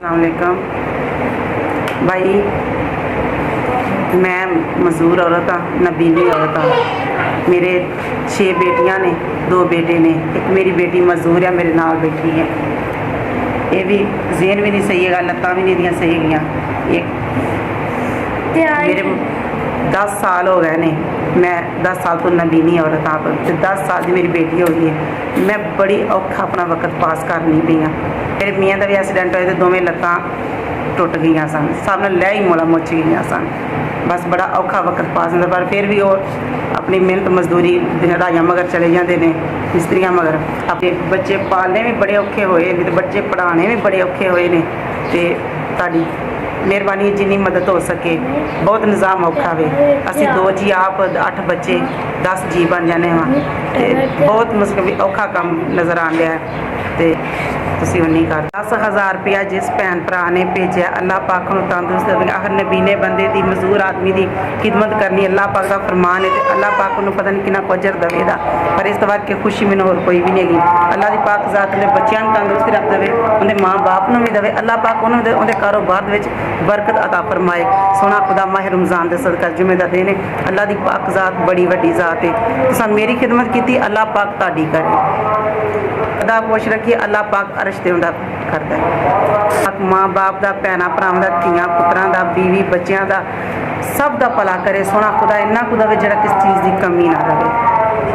अस्सलामुअलैकुम भाई, मैं मजदूर औरत हाँ, नबीनी औरत हाँ। मेरे 6 बेटियां ने, 2 बेटे ने। एक मेरी बेटी मजदूर है, मेरे नाल बैठी है। ये भी जेन भी नहीं सही है, लत्तां भी नहीं दियां सही गया। एक मेरे 10 साल हो गए ने, मैं 10 साल तो नबीनी औरत हाँ, 10 साल की मेरी बेटी हो गई है। मैं बड़ी औखा अपना वक्त पास करनी पई हाँ। मेरे मियाँ का भी एक्सीडेंट होया तो दोवें लत्तां टुट गई सन, सब ने लै ही मोला मुच गई सन। बस बड़ा औखा वक्त पास होंदा, पर फिर भी वो अपनी मेहनत मजदूरी दिहाड़ियां मगर चले जाते हैं, मिस्त्रियां मगर। अपने बच्चे पालने भी बड़े औखे होए ने, बच्चे पढ़ाने भी बड़े औखे होए ने। ते तुहाडी मेहरबानी जिन्नी मदद हो सके। बहुत निज़ाम औखा वे, असी 2 जी आप 8 बच्चे 10 जी बन जाने वा, ते बहुत मुश्किल औखा काम नज़र आन दिया है। ते तुसीं उन्नी कर 10,000 रुपया जिस भैन भरा ने भेजा, अल्लाह पाक नूं तंदुरुस्त रखे। आखिर नबीने बंदे दी, मजदूर आदमी दी खिदमत करनी अल्लाह पाक का फरमान है, ते अल्लाह पाक नूं पता नहीं कितना कुछ अजर देवेगा। पर इस तो बाद के खुशी मैनूं होर कोई भी नहीं हैगी। अल्लाह दी पाक ज़ात ने बच्चों नूं तंदुरुस्ती रख देवे, उहदे माँ बाप नूं भी देवे। अल्लाह पाक उहदे कारोबार दे विच बरकत अता फरमाए। सोना खुदा माह रमज़ान दे सदका जुमे दा दिन है। अल्लाह दी पाक ज़ात बड़ी वड्डी ज़ात है। तुसां मेरी खिदमत की, अल्लाह पाक तुहाडी करे। खुदा खुश रखिए, अल्लाह पाक अरश ते उहदा करदा है। माँ बाप का, भैन भरावां का, धियां पुत्रां का, बीवी बच्चों का, सब का भला करे। सोना खुदा इन्ना खुदा वे जिहड़ा किस चीज़ की कमी ना रहे।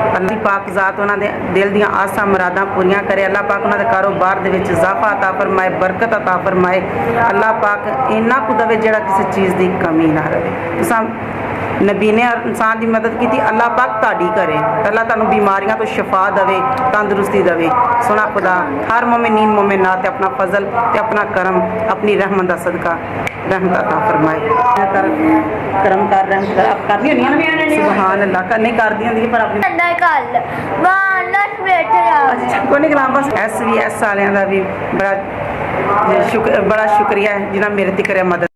अल्लाह दी पाक ज़ात उन्होंने दिल दियां आसां मुरादां पूरियां करे। अल्लाह पाक उन्होंने कारोबार दे विच इजाफा अता फरमाए, बरकत अता फरमाए। अल्लाह पाक इन्ना खुदा वे जिहड़ा किसी चीज़ की कमी ना रहे। तुसां नबीने इंसान की मदद की, अल्लाह पाक तुहाडी करे। अल्लाह तुहानूं बीमारियां तो शिफा देवे, तंदुरुस्ती देवे। सोना खुदा हर मोमिनीन मोमिनात ते अपना फजल ते अपना करम, अपनी रहमत का सदका रहमत अता फरमाए। करम कर रहमत कर, आप करदी होनी ना सुभान अल्लाह, कर नहीं करदी होंदी पर अपनी अच्छा कोई नहीं कलाम। बस SVS वालियां दा भी बड़ा शुक्रिया है जिन्हां मेरे ते करे मदद।